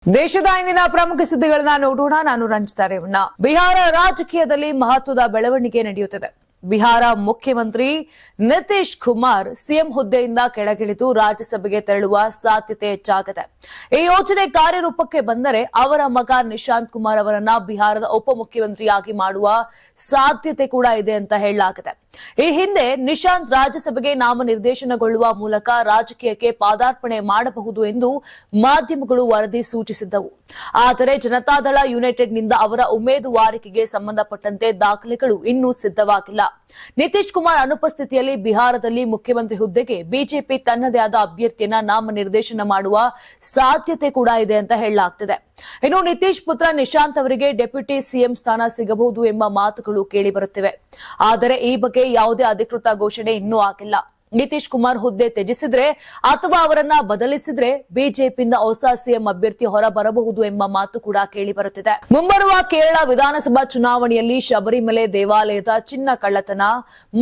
ದೇಶದ ಇಂದಿನ ಪ್ರಮುಖ ಸುದ್ದಿಗಳನ್ನ ನೋಡೋಣ. ನಾನು ರಂಜಿತಾ ರೇವಣ್ಣ. ಬಿಹಾರ ರಾಜಕೀಯದಲ್ಲಿ ಮಹತ್ವದ ಬೆಳವಣಿಗೆ ನಡೆಯುತ್ತಿದೆ. ಬಿಹಾರ ಮುಖ್ಯಮಂತ್ರಿ ನಿತೀಶ್ ಕುಮಾರ್ ಸಿಎಂ ಹುದ್ದೆಯಿಂದ ಕೆಳಗಿಳಿದು ರಾಜ್ಯಸಭೆಗೆ ತೆರಳುವ ಸಾಧ್ಯತೆ ಹೆಚ್ಚಾಗಿದೆ. ಈ ಯೋಜನೆ ಕಾರ್ಯರೂಪಕ್ಕೆ ಬಂದರೆ ಅವರ ಮಗ ನಿಶಾಂತ್ ಕುಮಾರ್ ಅವರನ್ನ ಬಿಹಾರದ ಉಪಮುಖ್ಯಮಂತ್ರಿಯಾಗಿ ಮಾಡುವ ಸಾಧ್ಯತೆ ಕೂಡ ಇದೆ ಅಂತ ಹೇಳಲಾಗಿದೆ. ಈ ಹಿಂದೆ ನಿಶಾಂತ್ ರಾಜ್ಯಸಭೆಗೆ ನಾಮನಿರ್ದೇಶನಗೊಳ್ಳುವ ಮೂಲಕ ರಾಜಕೀಯಕ್ಕೆ ಪಾದಾರ್ಪಣೆ ಮಾಡಬಹುದು ಎಂದು ಮಾಧ್ಯಮಗಳು ವರದಿ ಸೂಚಿಸಿದ್ದವು. ಆದರೆ ಜನತಾದಳ ಯುನೈಟೆಡ್ನಿಂದ ಅವರ ಉಮೇದುವಾರಿಕೆಗೆ ಸಂಬಂಧಪಟ್ಟಂತೆ ದಾಖಲೆಗಳು ಇನ್ನೂ ಸಿದ್ಧವಾಗಿಲ್ಲ. ನಿತೀಶ್ ಕುಮಾರ್ ಅನುಪಸ್ಥಿತಿಯಲ್ಲಿ ಬಿಹಾರದಲ್ಲಿ ಮುಖ್ಯಮಂತ್ರಿ ಹುದ್ದೆಗೆ ಬಿಜೆಪಿ ತನ್ನದೇ ಆದ ಅಭ್ಯರ್ಥಿಯನ್ನ ನಾಮನಿರ್ದೇಶನ ಮಾಡುವ ಸಾಧ್ಯತೆ ಕೂಡ ಇದೆ ಅಂತ ಹೇಳಲಾಗ್ತಿದೆ. ಇನ್ನು ನಿತೀಶ್ ಪುತ್ರ ನಿಶಾಂತ್ ಅವರಿಗೆ ಡೆಪ್ಯೂಟಿ ಸಿಎಂ ಸ್ಥಾನ ಸಿಗಬಹುದು ಎಂಬ ಮಾತುಗಳು ಕೇಳಿಬರುತ್ತಿವೆ. ಆದರೆ ಈ ಬಗ್ಗೆ ಯಾವುದೇ ಅಧಿಕೃತ ಘೋಷಣೆ ಇನ್ನೂ ಆಗಿಲ್ಲ. ನಿತೀಶ್ ಕುಮಾರ್ ಹುದ್ದೆ ತ್ಯಜಿಸಿದ್ರೆ ಅಥವಾ ಅವರನ್ನ ಬದಲಿಸಿದ್ರೆ ಬಿಜೆಪಿಯಿಂದ ಹೊಸ ಸಿಎಂ ಅಭ್ಯರ್ಥಿ ಹೊರ ಬರಬಹುದು ಎಂಬ ಮಾತು ಕೂಡ ಕೇಳಿ ಬರುತ್ತಿದೆ. ಮುಂಬರುವ ಕೇರಳ ವಿಧಾನಸಭಾ ಚುನಾವಣೆಯಲ್ಲಿ ಶಬರಿಮಲೆ ದೇವಾಲಯದ ಚಿನ್ನ ಕಳ್ಳತನ,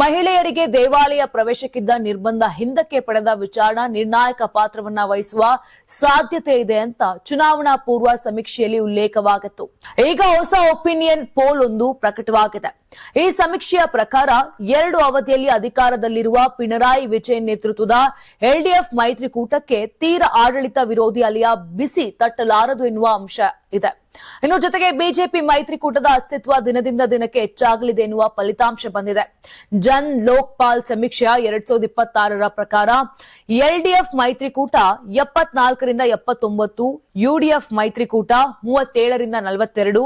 ಮಹಿಳೆಯರಿಗೆ ದೇವಾಲಯ ಪ್ರವೇಶಕ್ಕಿದ್ದ ನಿರ್ಬಂಧ ಹಿಂದಕ್ಕೆ ಪಡೆದ ವಿಚಾರ ನಿರ್ಣಾಯಕ ಪಾತ್ರವನ್ನ ವಹಿಸುವ ಸಾಧ್ಯತೆ ಇದೆ ಅಂತ ಚುನಾವಣಾ ಪೂರ್ವ ಸಮೀಕ್ಷೆಯಲ್ಲಿ ಉಲ್ಲೇಖವಾಗಿತ್ತು. ಈಗ ಹೊಸ ಒಪಿನಿಯನ್ ಪೋಲ್ ಒಂದು ಪ್ರಕಟವಾಗಿದೆ. ಈ ಸಮೀಕ್ಷೆಯ ಪ್ರಕಾರ 2 ಅವಧಿಯಲ್ಲಿ ಅಧಿಕಾರದಲ್ಲಿರುವ ಪಿಣರಾಯಿ ವಿಜಯನ್ ನೇತೃತ್ವದ ಎಲ್ಡಿಎಫ್ ಮೈತ್ರಿಕೂಟಕ್ಕೆ ತೀರ ಆಡಳಿತ ವಿರೋಧಿ ಅಲೆಯ ಬಿಸಿ ತಟ್ಟಲಾರದು ಎನ್ನುವ ಅಂಶ ಇದೆ. ಇನ್ನು ಜೊತೆಗೆ ಬಿಜೆಪಿ ಮೈತ್ರಿಕೂಟದ ಅಸ್ತಿತ್ವ ದಿನದಿಂದ ದಿನಕ್ಕೆ ಹೆಚ್ಚಾಗಲಿದೆ ಎನ್ನುವ ಫಲಿತಾಂಶ ಬಂದಿದೆ. ಜನ್ ಲೋಕ್ಪಾಲ್ ಸಮೀಕ್ಷೆಯ 2026ರ ಪ್ರಕಾರ ಎಲ್ಡಿಎಫ್ ಮೈತ್ರಿಕೂಟ 74ರಿಂದ 79, ಯುಡಿಎಫ್ ಮೈತ್ರಿಕೂಟ 37ರಿಂದ 42,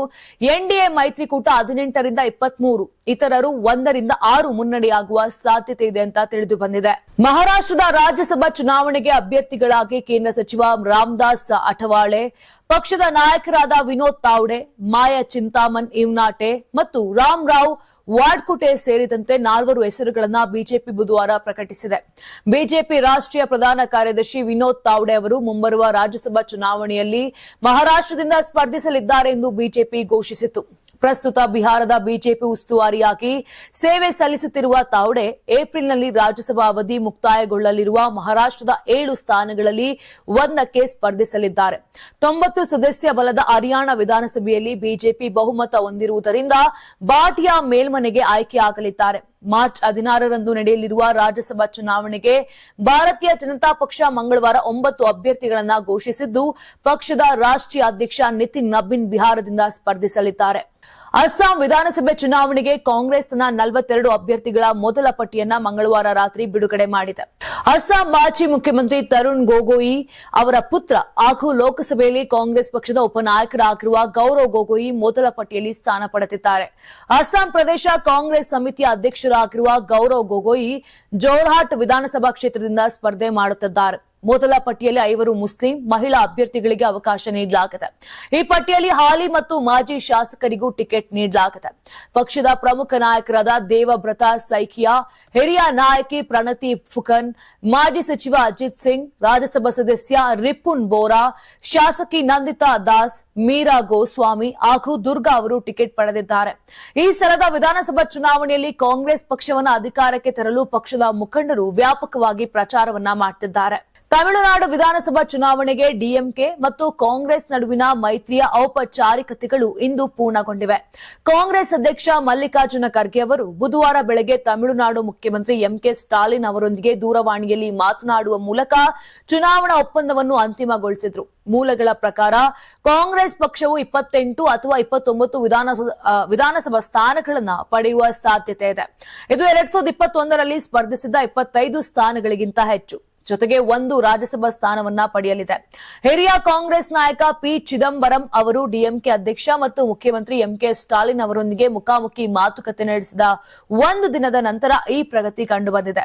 ಎನ್ಡಿಎ ಮೈತ್ರಿಕೂಟ 18ರಿಂದ 23, ಇತರರು 1ರಿಂದ 6 ಮುನ್ನಡೆಯಾಗುವ ಸಾಧ್ಯತೆ ಇದೆ ಅಂತ ತಿಳಿದು ಬಂದಿದೆ. ಮಹಾರಾಷ್ಟ್ರದ ರಾಜ್ಯಸಭಾ ಚುನಾವಣೆಗೆ ಅಭ್ಯರ್ಥಿಗಳಾಗಿ ಕೇಂದ್ರ ಸಚಿವ ರಾಮದಾಸ್ ಅಠವಾಳೆ, ಪಕ್ಷದ ನಾಯಕರಾದ ವಿನೋದ್ ತಾವ್ಡೆ, ಮಾಯಾ ಚಿಂತಾಮನ್ ಇವ್ನಾಟೆ ಮತ್ತು ರಾಮ್ ರಾವ್ ವಾಡ್ಕುಟೆ ಸೇರಿದಂತೆ 4 ಹೆಸರುಗಳನ್ನ ಬಿಜೆಪಿ ಬುಧವಾರ ಪ್ರಕಟಿಸಿದೆ. ಬಿಜೆಪಿ ರಾಷ್ಟ್ರೀಯ ಪ್ರಧಾನ ಕಾರ್ಯದರ್ಶಿ ವಿನೋದ್ ತಾವ್ಡೆ ಅವರು ಮುಂಬರುವ ರಾಜ್ಯಸಭಾ ಚುನಾವಣೆಯಲ್ಲಿ ಮಹಾರಾಷ್ಟ್ರದಿಂದ ಸ್ಪರ್ಧಿಸಲಿದ್ದಾರೆ ಎಂದು ಬಿಜೆಪಿ ಘೋಷಿಸಿತು. ಪ್ರಸ್ತುತ ಬಿಹಾರದ ಬಿಜೆಪಿ ಉಸ್ತುವಾರಿಯಾಗಿ ಸೇವೆ ಸಲ್ಲಿಸುತ್ತಿರುವ ತಾವ್ಡೆ ಏಪ್ರಿಲ್ನಲ್ಲಿ ರಾಜ್ಯಸಭಾ ಅವಧಿ ಮುಕ್ತಾಯಗೊಳ್ಳಲಿರುವ ಮಹಾರಾಷ್ಟ್ರದ 7 ಸ್ಥಾನಗಳಲ್ಲಿ 1ಕ್ಕೆ ಸ್ಪರ್ಧಿಸಲಿದ್ದಾರೆ. 90 ಸದಸ್ಯ ಬಲದ ಹರಿಯಾಣ ವಿಧಾನಸಭೆಯಲ್ಲಿ ಬಿಜೆಪಿ ಬಹುಮತ ಹೊಂದಿರುವುದರಿಂದ ಬಾಟಿಯಾ ಮೇಲ್ಮನೆಗೆ ಆಯ್ಕೆಯಾಗಲಿದ್ದಾರೆ. ಮಾರ್ಚ್ 16ರಂದು ನಡೆಯಲಿರುವ ರಾಜ್ಯಸಭಾ ಚುನಾವಣೆಗೆ ಭಾರತೀಯ ಜನತಾ ಪಕ್ಷ ಮಂಗಳವಾರ 9 ಅಭ್ಯರ್ಥಿಗಳನ್ನ ಘೋಷಿಸಿದ್ದು, ಪಕ್ಷದ ರಾಷ್ಟ್ರೀಯ ಅಧ್ಯಕ್ಷ ನಿತಿನ್ ನಬೀನ್ ಬಿಹಾರದಿಂದ ಸ್ಪರ್ಧಿಸಲಿದ್ದಾರೆ. ಅಸ್ಸಾಂ ವಿಧಾನಸಭೆ ಚುನಾವಣೆಗೆ ಕಾಂಗ್ರೆಸ್ ತನ್ನ 42 ಅಭ್ಯರ್ಥಿಗಳ ಮೊದಲ ಪಟ್ಟಿಯನ್ನ ಮಂಗಳವಾರ ರಾತ್ರಿ ಬಿಡುಗಡೆ ಮಾಡಿದೆ. ಅಸ್ಸಾಂ ಮಾಜಿ ಮುಖ್ಯಮಂತ್ರಿ ತರುಣ್ ಗೊಗೊಯಿ ಅವರ ಪುತ್ರ ಹಾಗೂ ಲೋಕಸಭೆಯಲ್ಲಿ ಕಾಂಗ್ರೆಸ್ ಪಕ್ಷದ ಉಪನಾಯಕರಾಗಿರುವ ಗೌರವ್ ಗೊಗೊಯಿ ಮೊದಲ ಪಟ್ಟಿಯಲ್ಲಿ ಸ್ಥಾನ ಪಡೆದಿದ್ದಾರೆ. ಅಸ್ಸಾಂ ಪ್ರದೇಶ ಕಾಂಗ್ರೆಸ್ ಸಮಿತಿಯ ಅಧ್ಯಕ್ಷರಾಗಿರುವ ಗೌರವ್ ಗೊಗೊಯಿ ಜೋರ್ಹಾಟ್ ವಿಧಾನಸಭಾ ಕ್ಷೇತ್ರದಿಂದ ಸ್ಪರ್ಧೆ ಮಾಡುತ್ತಿದ್ದಾರೆ. ಮೊದಲ ಪಟ್ಟಿಯಲ್ಲಿ 5 ಮುಸ್ಲಿಂ ಮಹಿಳಾ ಅಭ್ಯರ್ಥಿಗಳಿಗೆ ಅವಕಾಶ ನೀಡಲಾಗಿದೆ. ಈ ಪಟ್ಟಿಯಲ್ಲಿ ಹಾಲಿ ಮತ್ತು ಮಾಜಿ ಶಾಸಕರಿಗೂ ಟಿಕೆಟ್ ನೀಡಲಾಗಿದೆ. ಪಕ್ಷದ ಪ್ರಮುಖ ನಾಯಕರಾದ ದೇವಬ್ರತ ಸೈಕಿಯಾ, ಹಿರಿಯ ನಾಯಕಿ ಪ್ರಣತಿ ಫುಕನ್, ಮಾಜಿ ಸಚಿವ ಅಜಿತ್ ಸಿಂಗ್, ರಾಜ್ಯಸಭಾ ಸದಸ್ಯ ರಿಪುನ್ ಬೋರಾ, ಶಾಸಕಿ ನಂದಿತಾ ದಾಸ್, ಮೀರಾ ಗೋಸ್ವಾಮಿ ಹಾಗೂ ದುರ್ಗಾ ಅವರು ಟಿಕೆಟ್ ಪಡೆದಿದ್ದಾರೆ. ಈ ಸಲದ ವಿಧಾನಸಭಾ ಚುನಾವಣೆಯಲ್ಲಿ ಕಾಂಗ್ರೆಸ್ ಪಕ್ಷವನ್ನು ಅಧಿಕಾರಕ್ಕೆ ತರಲು ಪಕ್ಷದ ಮುಖಂಡರು ವ್ಯಾಪಕವಾಗಿ ಪ್ರಚಾರವನ್ನ ಮಾಡುತ್ತಿದ್ದಾರೆ. ತಮಿಳುನಾಡು ವಿಧಾನಸಭಾ ಚುನಾವಣೆಗೆ ಡಿಎಂಕೆ ಮತ್ತು ಕಾಂಗ್ರೆಸ್ ನಡುವಿನ ಮೈತ್ರಿಯ ಔಪಚಾರಿಕತೆಗಳು ಇಂದು ಪೂರ್ಣಗೊಂಡಿವೆ. ಕಾಂಗ್ರೆಸ್ ಅಧ್ಯಕ್ಷ ಮಲ್ಲಿಕಾರ್ಜುನ ಖರ್ಗೆ ಅವರು ಬುಧವಾರ ಬೆಳಗ್ಗೆ ತಮಿಳುನಾಡು ಮುಖ್ಯಮಂತ್ರಿ ಎಂಕೆ ಸ್ಟಾಲಿನ್ ಅವರೊಂದಿಗೆ ದೂರವಾಣಿಯಲ್ಲಿ ಮಾತನಾಡುವ ಮೂಲಕ ಚುನಾವಣಾ ಒಪ್ಪಂದವನ್ನು ಅಂತಿಮಗೊಳಿಸಿದರು. ಮೂಲಗಳ ಪ್ರಕಾರ ಕಾಂಗ್ರೆಸ್ ಪಕ್ಷವು 28 ಅಥವಾ 29 ವಿಧಾನಸಭಾ ಸ್ಥಾನಗಳನ್ನು ಪಡೆಯುವ ಸಾಧ್ಯತೆ ಇದೆ. ಇದು 2021ರಲ್ಲಿ ಸ್ಪರ್ಧಿಸಿದ 25 ಸ್ಥಾನಗಳಿಗಿಂತ ಹೆಚ್ಚು. ಜೊತೆಗೆ 1 ರಾಜ್ಯಸಭಾ ಸ್ಥಾನವನ್ನ ಪಡೆಯಲಿದೆ. ಹಿರಿಯ ಕಾಂಗ್ರೆಸ್ ನಾಯಕ ಪಿ ಚಿದಂಬರಂ ಅವರು ಡಿಎಂಕೆ ಅಧ್ಯಕ್ಷ ಮತ್ತು ಮುಖ್ಯಮಂತ್ರಿ ಎಂಕೆ ಸ್ಟಾಲಿನ್ ಅವರೊಂದಿಗೆ ಮುಖಾಮುಖಿ ಮಾತುಕತೆ ನಡೆಸಿದ 1 ದಿನದ ನಂತರ ಈ ಪ್ರಗತಿ ಕಂಡುಬಂದಿದೆ.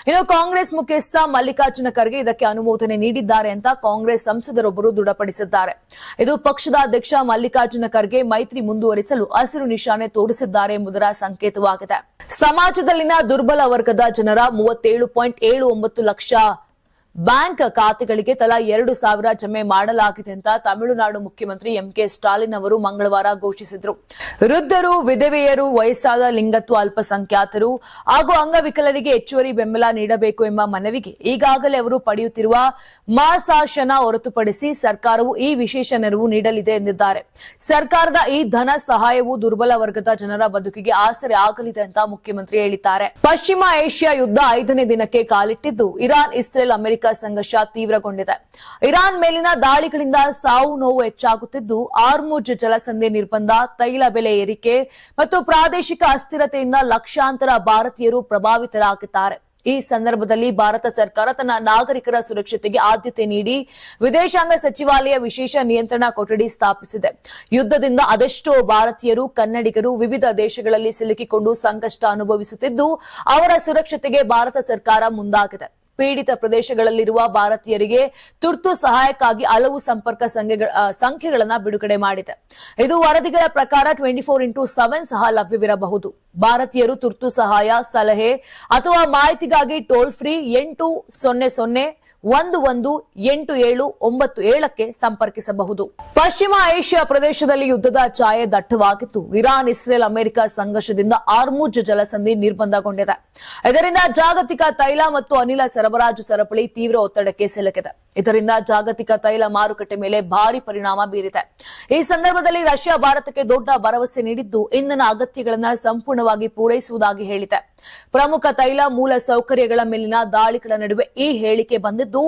ಇನ್ನು ಕಾಂಗ್ರೆಸ್ ಮುಖ್ಯಸ್ಥ ಮಲ್ಲಿಕಾರ್ಜುನ ಖರ್ಗೆ ಇದಕ್ಕೆ ಅನುಮೋದನೆ ನೀಡಿದ್ದಾರೆ ಅಂತ ಕಾಂಗ್ರೆಸ್ ಸಂಸದರೊಬ್ಬರು ದೃಢಪಡಿಸಿದ್ದಾರೆ. ಇದು ಪಕ್ಷದ ಅಧ್ಯಕ್ಷ ಮಲ್ಲಿಕಾರ್ಜುನ ಖರ್ಗೆ ಮೈತ್ರಿ ಮುಂದುವರಿಸಲು ಹಸಿರು ನಿಶಾನೆ ತೋರಿಸಿದ್ದಾರೆ ಎಂಬುದರ ಸಂಕೇತವಾಗಿದೆ. ಸಮಾಜದಲ್ಲಿನ ದುರ್ಬಲ ವರ್ಗದ ಜನರ 37.79 ಲಕ್ಷ ಬ್ಯಾಂಕ್ ಖಾತೆಗಳಿಗೆ ತಲಾ 2,000 ಜಮೆ ಮಾಡಲಾಗಿದೆ ಅಂತ ತಮಿಳುನಾಡು ಮುಖ್ಯಮಂತ್ರಿ ಎಂಕೆ ಸ್ಟಾಲಿನ್ ಅವರು ಮಂಗಳವಾರ ಘೋಷಿಸಿದರು. ವೃದ್ಧರು, ವಿಧವೆಯರು, ವಯಸ್ಸಾದ ಲಿಂಗತ್ವ ಅಲ್ಪಸಂಖ್ಯಾತರು ಹಾಗೂ ಅಂಗವಿಕಲರಿಗೆ ಹೆಚ್ಚುವರಿ ಬೆಂಬಲ ನೀಡಬೇಕು ಎಂಬ ಮನವಿಗೆ ಈಗಾಗಲೇ ಅವರು ಪಡೆಯುತ್ತಿರುವ ಮಾಸಾಶನ ಹೊರತುಪಡಿಸಿ ಸರ್ಕಾರವು ಈ ವಿಶೇಷ ನೆರವು ನೀಡಲಿದೆ ಎಂದಿದ್ದಾರೆ. ಸರ್ಕಾರದ ಈ ಧನ ಸಹಾಯವು ದುರ್ಬಲ ವರ್ಗದ ಜನರ ಬದುಕಿಗೆ ಆಸರೆ ಆಗಲಿದೆ ಅಂತ ಮುಖ್ಯಮಂತ್ರಿ ಹೇಳಿದ್ದಾರೆ. ಪಶ್ಚಿಮ ಏಷ್ಯಾ ಯುದ್ಧ 5ನೇ ದಿನಕ್ಕೆ ಕಾಲಿಟ್ಟಿದ್ದು ಇರಾನ್, ಇಸ್ರೇಲ್, ಅಮೆರಿಕ ಸಂಘರ್ಷ ತೀವ್ರಗೊಂಡಿದೆ. ಇರಾನ್ ಮೇಲಿನ ದಾಳಿಗಳಿಂದ ಸಾವು ನೋವು ಹೆಚ್ಚಾಗುತ್ತಿದ್ದು, ಆರ್ಮುಜ್ ಜಲಸಂಧಿ ನಿರ್ಬಂಧ, ತೈಲ ಬೆಲೆ ಏರಿಕೆ ಮತ್ತು ಪ್ರಾದೇಶಿಕ ಅಸ್ಥಿರತೆಯಿಂದ ಲಕ್ಷಾಂತರ ಭಾರತೀಯರು ಪ್ರಭಾವಿತರಾಗಿದ್ದಾರೆ. ಈ ಸಂದರ್ಭದಲ್ಲಿ ಭಾರತ ಸರ್ಕಾರ ತನ್ನ ನಾಗರಿಕರ ಸುರಕ್ಷತೆಗೆ ಆದ್ಯತೆ ನೀಡಿ ವಿದೇಶಾಂಗ ಸಚಿವಾಲಯ ವಿಶೇಷ ನಿಯಂತ್ರಣ ಕೊಠಡಿ ಸ್ಥಾಪಿಸಿದೆ. ಯುದ್ಧದಿಂದ ಅದೆಷ್ಟೋ ಭಾರತೀಯರು, ಕನ್ನಡಿಗರು ವಿವಿಧ ದೇಶಗಳಲ್ಲಿ ಸಿಲುಕಿಕೊಂಡು ಸಂಕಷ್ಟ ಅನುಭವಿಸುತ್ತಿದ್ದು, ಅವರ ಸುರಕ್ಷತೆಗೆ ಭಾರತ ಸರ್ಕಾರ ಮುಂದಾಗಿದೆ. ಪೀಡಿತ ಪ್ರದೇಶಗಳಲ್ಲಿರುವ ಭಾರತೀಯರಿಗೆ ತುರ್ತು ಸಹಾಯಕ್ಕಾಗಿ ಹಲವು ಸಂಪರ್ಕ ಸಂಖ್ಯೆಗಳನ್ನು ಬಿಡುಗಡೆ ಮಾಡಿದೆ. ಇದು ವರದಿಗಳ ಪ್ರಕಾರ 24x7 ಸಹ ಲಭ್ಯವಿರಬಹುದು. ಭಾರತೀಯರು ತುರ್ತು ಸಹಾಯ, ಸಲಹೆ ಅಥವಾ ಮಾಹಿತಿಗಾಗಿ ಟೋಲ್ ಫ್ರೀ 800-118797ಕ್ಕೆ ಸಂಪರ್ಕಿಸಬಹುದು. ಪಶ್ಚಿಮ ಏಷ್ಯಾ ಪ್ರದೇಶದಲ್ಲಿ ಯುದ್ಧದ ಛಾಯೆ ದಟ್ಟವಾಗಿದ್ದು, ಇರಾನ್, ಇಸ್ರೇಲ್, ಅಮೆರಿಕ ಸಂಘರ್ಷದಿಂದ ಆರ್ಮುಜ್ ಜಲಸಂಧಿ ನಿರ್ಬಂಧಗೊಂಡಿದೆ. ಇದರಿಂದ ಜಾಗತಿಕ ತೈಲ ಮತ್ತು ಅನಿಲ ಸರಬರಾಜು ಸರಪಳಿ ತೀವ್ರ ಒತ್ತಡಕ್ಕೆ ಸಿಲುಕಿದೆ. ಇದರಿಂದ ಜಾಗತಿಕ ತೈಲ ಮಾರುಕಟ್ಟೆ ಮೇಲೆ ಭಾರಿ ಪರಿಣಾಮ ಬೀರಿದೆ. ಈ ಸಂದರ್ಭದಲ್ಲಿ ರಷ್ಯಾ ಭಾರತಕ್ಕೆ ದೊಡ್ಡ ಭರವಸೆ ನೀಡಿದ್ದು, ಇಂಧನ ಅಗತ್ಯಗಳನ್ನು ಸಂಪೂರ್ಣವಾಗಿ ಪೂರೈಸುವುದಾಗಿ ಹೇಳಿದೆ. ಪ್ರಮುಖ ತೈಲ ಮೂಲ ಸೌಕರ್ಯಗಳ ಮೇಲಿನ ದಾಳಿಗಳ ನಡುವೆ ಈ ಹೇಳಿಕೆ ಬಂದಿದ್ದು,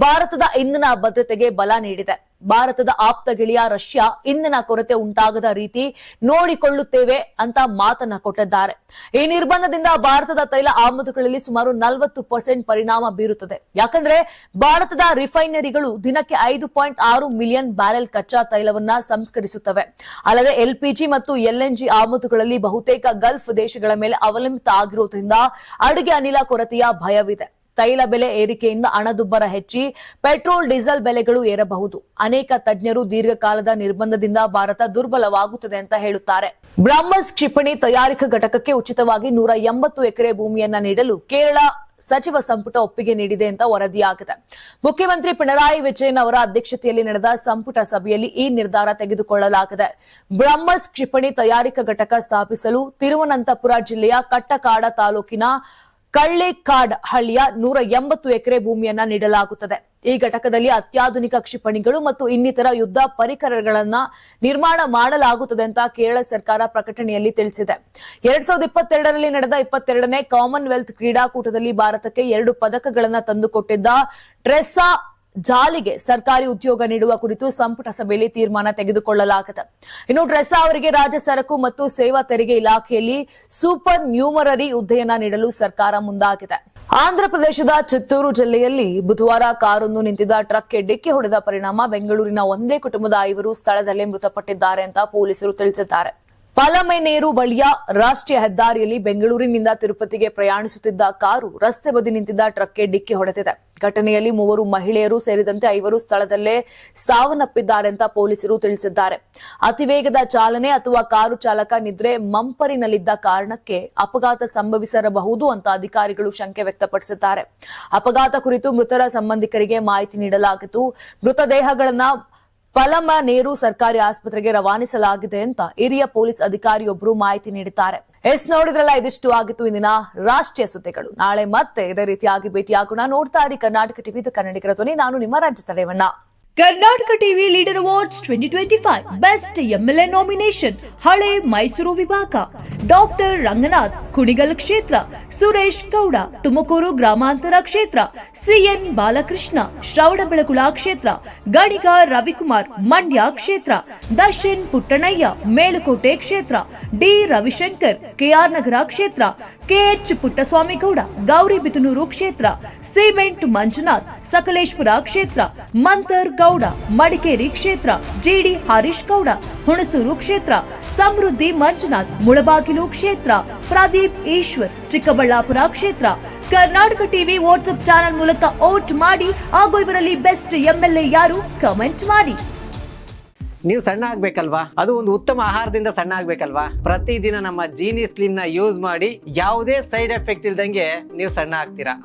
ಭಾರತದ ಇಂಧನ ಭದ್ರತೆಗೆ ಬಲ ನೀಡಿದೆ. ಭಾರತದ ಆಪ್ತ ಗೆಳೆಯ ರಷ್ಯಾ ಇಂಧನ ಕೊರತೆ ಉಂಟಾಗದ ರೀತಿ ನೋಡಿಕೊಳ್ಳುತ್ತೇವೆ ಅಂತ ಮಾತನ್ನ ಕೊಟ್ಟಿದ್ದಾರೆ. ಈ ನಿರ್ಬಂಧದಿಂದ ಭಾರತದ ತೈಲ ಆಮದುಗಳಲ್ಲಿ ಸುಮಾರು 40% ಪರಿಣಾಮ ಬೀರುತ್ತದೆ. ಯಾಕಂದ್ರೆ ಭಾರತದ ರಿಫೈನರಿಗಳು ದಿನಕ್ಕೆ 5.6 ಮಿಲಿಯನ್ ಬ್ಯಾರೆಲ್ ಕಚ್ಚಾ ತೈಲವನ್ನ ಸಂಸ್ಕರಿಸುತ್ತವೆ. ಅಲ್ಲದೆ ಎಲ್ಪಿಜಿ ಮತ್ತು ಎಲ್ಎನ್ಜಿ ಆಮದುಗಳಲ್ಲಿ ಬಹುತೇಕ ಗಲ್ಫ್ ದೇಶಗಳ ಮೇಲೆ ಅವಲಂಬಿತ ಆಗಿರುವುದರಿಂದ ಅಡುಗೆ ಅನಿಲ ಕೊರತೆಯ ಭಯವಿದೆ. ತೈಲ ಬೆಲೆ ಏರಿಕೆಯಿಂದ ಹಣದುಬ್ಬರ ಹೆಚ್ಚಿ ಪೆಟ್ರೋಲ್, ಡೀಸೆಲ್ ಬೆಲೆಗಳು ಏರಬಹುದು. ಅನೇಕ ತಜ್ಞರು ದೀರ್ಘಕಾಲದ ನಿರ್ಬಂಧದಿಂದ ಭಾರತ ದುರ್ಬಲವಾಗುತ್ತದೆ ಅಂತ ಹೇಳುತ್ತಾರೆ. ಬ್ರಹ್ಮಸ್ ಕ್ಷಿಪಣಿ ತಯಾರಿಕಾ ಘಟಕಕ್ಕೆ ಉಚಿತವಾಗಿ 180 ಎಕರೆ ಭೂಮಿಯನ್ನ ನೀಡಲು ಕೇರಳ ಸಚಿವ ಸಂಪುಟ ಒಪ್ಪಿಗೆ ನೀಡಿದೆ ಅಂತ ವರದಿಯಾಗಿದೆ. ಮುಖ್ಯಮಂತ್ರಿ ಪಿಣರಾಯಿ ವಿಜಯನ್ ಅವರ ಅಧ್ಯಕ್ಷತೆಯಲ್ಲಿ ನಡೆದ ಸಂಪುಟ ಸಭೆಯಲ್ಲಿ ಈ ನಿರ್ಧಾರ ತೆಗೆದುಕೊಳ್ಳಲಾಗಿದೆ. ಬ್ರಹ್ಮಸ್ ಕ್ಷಿಪಣಿ ತಯಾರಿಕಾ ಘಟಕ ಸ್ಥಾಪಿಸಲು ತಿರುವನಂತಪುರ ಜಿಲ್ಲೆಯ ಕಟ್ಟಕಾಡ ತಾಲೂಕಿನ ಕಳ್ಳಿಕಾಡ್ ಹಳ್ಳಿಯ 180 ಎಕರೆ ಭೂಮಿಯನ್ನ ನೀಡಲಾಗುತ್ತದೆ. ಈ ಘಟಕದಲ್ಲಿ ಅತ್ಯಾಧುನಿಕ ಕ್ಷಿಪಣಿಗಳು ಮತ್ತು ಇನ್ನಿತರ ಯುದ್ಧ ಪರಿಕರಗಳನ್ನ ನಿರ್ಮಾಣ ಮಾಡಲಾಗುತ್ತದೆ ಅಂತ ಕೇರಳ ಸರ್ಕಾರ ಪ್ರಕಟಣೆಯಲ್ಲಿ ತಿಳಿಸಿದೆ. 2022ರಲ್ಲಿ ನಡೆದ 22ನೇ ಕಾಮನ್ವೆಲ್ತ್ ಕ್ರೀಡಾಕೂಟದಲ್ಲಿ ಭಾರತಕ್ಕೆ 2 ಪದಕಗಳನ್ನು ತಂದುಕೊಟ್ಟಿದ್ದ ಟ್ರೆಸ್ಸಾ ಜಾಲಿಗೆ ಸರ್ಕಾರಿ ಉದ್ಯೋಗ ನೀಡುವ ಕುರಿತು ಸಂಪುಟ ಸಭೆಯಲ್ಲಿ ತೀರ್ಮಾನ ತೆಗೆದುಕೊಳ್ಳಲಾಗಿದೆ. ಇನ್ನು ಟ್ರೆಸ್ಸಾ ಅವರಿಗೆ ರಾಜ್ಯ ಸರಕು ಮತ್ತು ಸೇವಾ ತೆರಿಗೆ ಇಲಾಖೆಯಲ್ಲಿ ಸೂಪರ್ ನ್ಯೂಮರರಿ ಹುದ್ದೆಯನ್ನ ನೀಡಲು ಸರ್ಕಾರ ಮುಂದಾಗಿದೆ. ಆಂಧ್ರಪ್ರದೇಶದ ಚಿತ್ತೂರು ಜಿಲ್ಲೆಯಲ್ಲಿ ಬುಧವಾರ ಕಾರೊಂದು ನಿಂತಿದ್ದ ಟ್ರಕ್ಗೆ ಡಿಕ್ಕಿ ಹೊಡೆದ ಪರಿಣಾಮ ಬೆಂಗಳೂರಿನ ಒಂದೇ ಕುಟುಂಬದ 5 ಸ್ಥಳದಲ್ಲೇ ಮೃತಪಟ್ಟಿದ್ದಾರೆ ಅಂತ ಪೊಲೀಸರು ತಿಳಿಸಿದ್ದಾರೆ. ಪಲಮೆನೇರು ಬಳಿಯ ರಾಷ್ಟ್ರೀಯ ಹೆದ್ದಾರಿಯಲ್ಲಿ ಬೆಂಗಳೂರಿನಿಂದ ತಿರುಪತಿಗೆ ಪ್ರಯಾಣಿಸುತ್ತಿದ್ದ ಕಾರು ರಸ್ತೆ ಬದಿ ನಿಂತಿದ್ದ ಟ್ರಕ್ಗೆ ಡಿಕ್ಕಿ ಹೊಡೆದಿದೆ. ಘಟನೆಯಲ್ಲಿ 3 ಮಹಿಳೆಯರು ಸೇರಿದಂತೆ 5 ಸ್ಥಳದಲ್ಲೇ ಸಾವನ್ನಪ್ಪಿದ್ದಾರೆ ಅಂತ ಪೊಲೀಸರು ತಿಳಿಸಿದ್ದಾರೆ. ಅತಿವೇಗದ ಚಾಲನೆ ಅಥವಾ ಕಾರು ಚಾಲಕ ನಿದ್ರೆ ಮಂಪರಿನಲ್ಲಿದ್ದ ಕಾರಣಕ್ಕೆ ಅಪಘಾತ ಸಂಭವಿಸಿರಬಹುದು ಅಂತ ಅಧಿಕಾರಿಗಳು ಶಂಕೆ ವ್ಯಕ್ತಪಡಿಸಿದ್ದಾರೆ. ಅಪಘಾತ ಕುರಿತು ಮೃತರ ಸಂಬಂಧಿಕರಿಗೆ ಮಾಹಿತಿ ನೀಡಲಾಗಿದ್ದು, ಮೃತದೇಹಗಳನ್ನ ಪಲಮನೇರು ಸರ್ಕಾರಿ ಆಸ್ಪತ್ರೆಗೆ ರವಾನಿಸಲಾಗಿದೆ ಅಂತ ಹಿರಿಯ ಪೊಲೀಸ್ ಅಧಿಕಾರಿಯೊಬ್ಬರು ಮಾಹಿತಿ ನೀಡಿದ್ದಾರೆ. ನೋಡಿದ್ರಲ್ಲ, ಇದಿಷ್ಟು ಆಗಿತ್ತು ಇಂದಿನ ರಾಷ್ಟ್ರೀಯ ಸುದ್ದಿಗಳು. ನಾಳೆ ಮತ್ತೆ ಇದೇ ರೀತಿಯಾಗಿ ಭೇಟಿಯಾಗೋಣ. ನೋಡ್ತಾ ಇರಿ ಕರ್ನಾಟಕ ಟಿವಿ, ಇದು ಕನ್ನಡಿಗರ ಧ್ವನಿ. ನಾನು ನಿಮ್ಮ Ranjitha Revanna. Karnataka TV leader awards 2025 best MLA nomination ಹಳೆ ಮೈಸೂರು ವಿಭಾಗ ಡಾಕ್ಟರ್ ರಂಗನಾಥ್ ಕುಣಿಗಲ್ ಕ್ಷೇತ್ರ, ಸುರೇಶ್ ಗೌಡ ತುಮಕೂರು ಗ್ರಾಮಾಂತರ ಕ್ಷೇತ್ರ, ಸಿಎನ್ ಬಾಲಕೃಷ್ಣ ಶ್ರವಣಬೆಳಗೊಳ ಕ್ಷೇತ್ರ, ಗಣಿಗ ರವಿಕುಮಾರ್ ಮಂಡ್ಯ ಕ್ಷೇತ್ರ, ದರ್ಶನ್ ಪುಟ್ಟಣಯ್ಯ ಮೇಲುಕೋಟೆ ಕ್ಷೇತ್ರ, ಡಿ ರವಿಶಂಕರ್ ಕೆಆರ್ ನಗರ ಕ್ಷೇತ್ರ, ಕೆಎಚ್ ಪುಟ್ಟಸ್ವಾಮಿ ಗೌಡ ಗೌರಿಬಿದನೂರು ಕ್ಷೇತ್ರ, ಸಿಮೆಂಟ್ ಮಂಜುನಾಥ್ ಸಕಲೇಶ್ಪುರ ಕ್ಷೇತ್ರ, ಮಂತರ್ ಗೌಡ ಮಡಿಕೇರಿ ಕ್ಷೇತ್ರ, ಜಿಡಿ ಹರೀಶ್ ಗೌಡ ಹುಣಸೂರು ಕ್ಷೇತ್ರ, ಸಮೃದ್ಧಿ ಮಂಜುನಾಥ್ ಮುಳಬಾಗಿಲು ಕ್ಷೇತ್ರ, ಪ್ರದೀಪ್ ಈಶ್ವರ್ ಚಿಕ್ಕಬಳ್ಳಾಪುರ ಕ್ಷೇತ್ರ. ಕರ್ನಾಟಕ ಟಿವಿ ವಾಟ್ಸ್ಆಪ್ ಚಾನೆಲ್ ಮೂಲಕ ವೋಟ್ ಮಾಡಿ ಹಾಗೂ ಇವರಲ್ಲಿ ಬೆಸ್ಟ್ ಎಂಎಲ್ಎ ಯಾರು ಕಮೆಂಟ್ ಮಾಡಿ. ನೀವು ಸಣ್ಣ ಆಗ್ಬೇಕಲ್ವಾ? ಅದು ಒಂದು ಉತ್ತಮ ಆಹಾರದಿಂದ ಸಣ್ಣ ಆಗ್ಬೇಕಲ್ವಾ? ಪ್ರತಿದಿನ ನಮ್ಮ ಜೀನಿ ಸ್ಲಿಮ್ ನ ಯೂಸ್ ಮಾಡಿ ಯಾವುದೇ ಸೈಡ್ ಎಫೆಕ್ಟ್ ಇಲ್ದಂಗೆ ನೀವು ಸಣ್ಣ ಆಗ್ತೀರಾ.